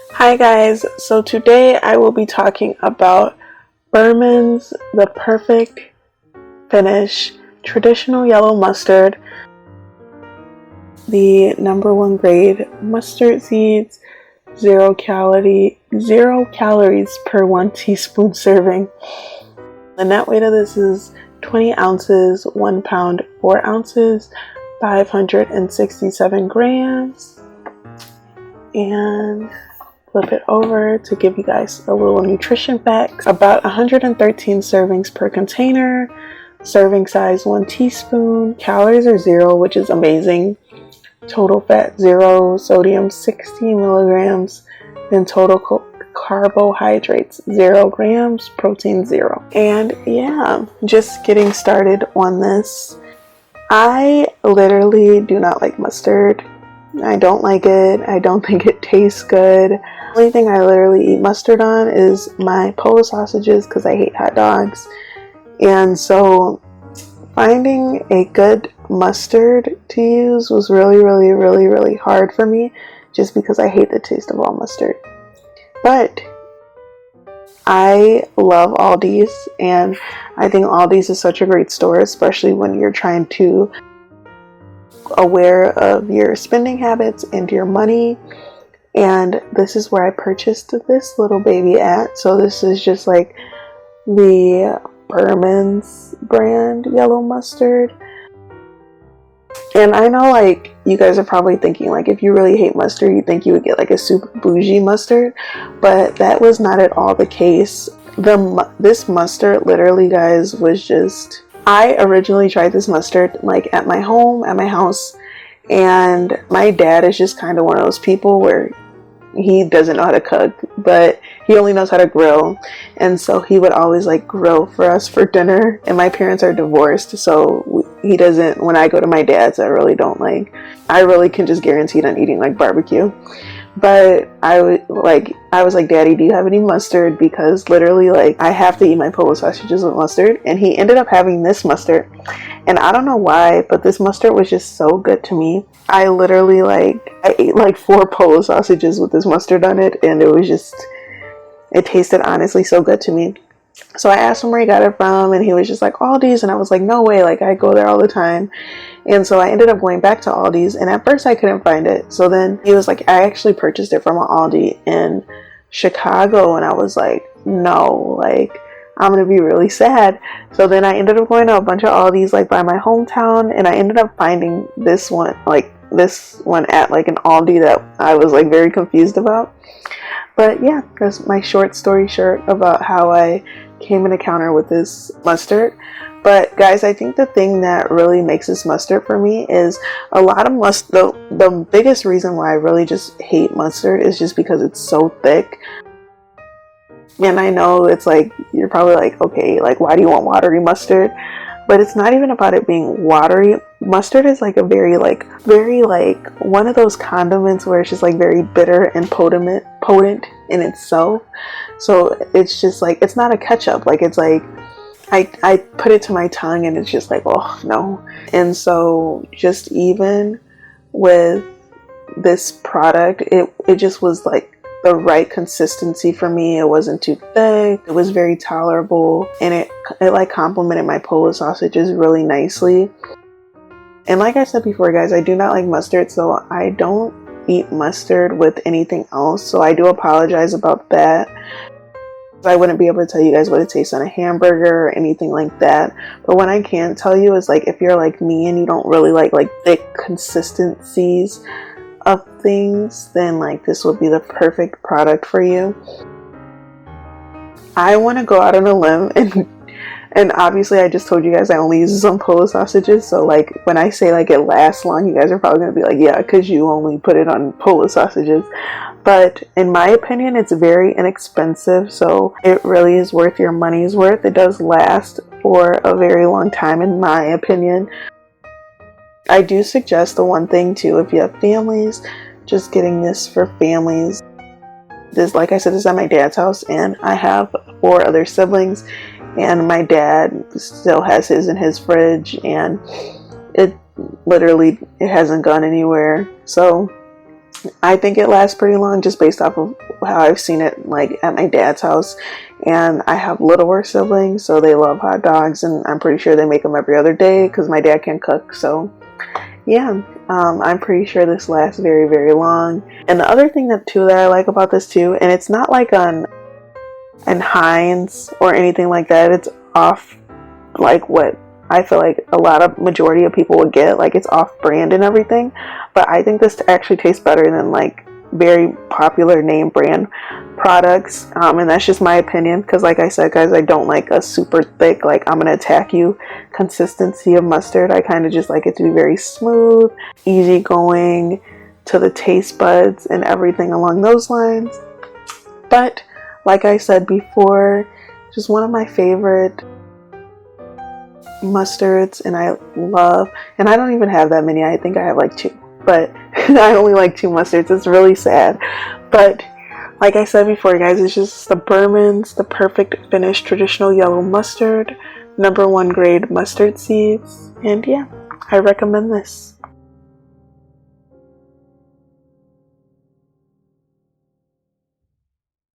Hi guys, so today I will be talking about Burman's The Perfect Finish Traditional Yellow Mustard, the #1 grade mustard seeds, zero calories per 1 teaspoon serving. The net weight of this is 20 ounces, 1 pound, 4 ounces, 567 grams, and flip it over to give you guys a little nutrition fact. About 113 servings per container, serving size 1 teaspoon, calories are 0, which is amazing, total fat 0, sodium 60 milligrams, and total carbohydrates 0 grams, protein 0. And yeah, just getting started on this. I literally do not like mustard. I don't like it. I don't think it tastes good. The only thing I literally eat mustard on is my polo sausages because I hate hot dogs. And so finding a good mustard to use was really hard for me, just because I hate the taste of all mustard. But I love Aldi's, and I think Aldi's is such a great store, especially when you're trying to aware of your spending habits and your money. And this is where I purchased this little baby at. So this is just like the Burman's brand yellow mustard. And I know, like, you guys are probably thinking, like, if you really hate mustard, you think you would get like a super bougie mustard, but that was not at all the case. This mustard literally, guys, was just, I originally tried this mustard like at my house, and my dad is just kind of one of those people where he doesn't know how to cook, but he only knows how to grill. And so he would always like grill for us for dinner. And my parents are divorced, so he doesn't, when I go to my dad's, I really can just guarantee on eating like barbecue. But I was like, Daddy, do you have any mustard? Because literally, like, I have to eat my polo sausages with mustard. And he ended up having this mustard. And I don't know why, but this mustard was just so good to me. I literally, I ate like 4 polo sausages with this mustard on it. And it tasted honestly so good to me. So I asked him where he got it from, and he was just like, Aldi's. And I was like, no way, like, I go there all the time. And so I ended up going back to Aldi's, and at first I couldn't find it. So then he was like, I actually purchased it from an Aldi in Chicago. And I was like, no, like, I'm gonna be really sad. So then I ended up going to a bunch of Aldi's like by my hometown, and I ended up finding this one at like an Aldi that I was like very confused about. But yeah, that's my short story short about how I came in encounter with this mustard. But guys, I think the thing that really makes this mustard for me is a lot of mustard. The biggest reason why I really just hate mustard is just because it's so thick. And I know it's like, you're probably like, okay, like, why do you want watery mustard? But it's not even about it being watery. Mustard is like a very one of those condiments where it's just like very bitter and potent in itself. So it's just like, it's not a ketchup. Like, it's like, I put it to my tongue and it's just like, oh no. And so just even with this product, it just was like the right consistency for me. It wasn't too thick. It was very tolerable, and it like complemented my polo sausages really nicely. And like I said before, guys, I do not like mustard, so I don't eat mustard with anything else. So I do apologize about that. I wouldn't be able to tell you guys what it tastes on a hamburger or anything like that. But what I can tell you is, like, if you're like me and you don't really like thick consistencies of things, then like this would be the perfect product for you. I want to go out on a limb, and obviously I just told you guys I only use this on polo sausages, so like when I say like it lasts long, you guys are probably gonna be like, yeah, because you only put it on polo sausages. But in my opinion, it's very inexpensive, so it really is worth your money's worth. It does last for a very long time, in my opinion. I do suggest the one thing too, if you have families, just getting this for families. This, like I said, this is at my dad's house, and I have 4 other siblings, and my dad still has his in his fridge, and it hasn't gone anywhere. So I think it lasts pretty long just based off of how I've seen it like at my dad's house. And I have littler siblings, so they love hot dogs, and I'm pretty sure they make them every other day because my dad can cook. So yeah, I'm pretty sure this lasts very, very long. And the other thing that I like about this too, and it's not like on Heinz or anything like that. It's off like what I feel like a lot of majority of people would get. Like, it's off brand and everything, but I think this actually tastes better than like very popular name brand products, and that's just my opinion, because like I said, guys, I don't like a super thick, like I'm gonna attack you consistency of mustard. I kind of just like it to be very smooth, easygoing to the taste buds and everything along those lines. But like I said before, just one of my favorite mustards, and I don't even have that many. I think I have like 2, but I only like 2 mustards. It's really sad, but like I said before, guys, it's just the Burman's The Perfect Finish Traditional Yellow Mustard, #1 grade mustard seeds, and yeah, I recommend this.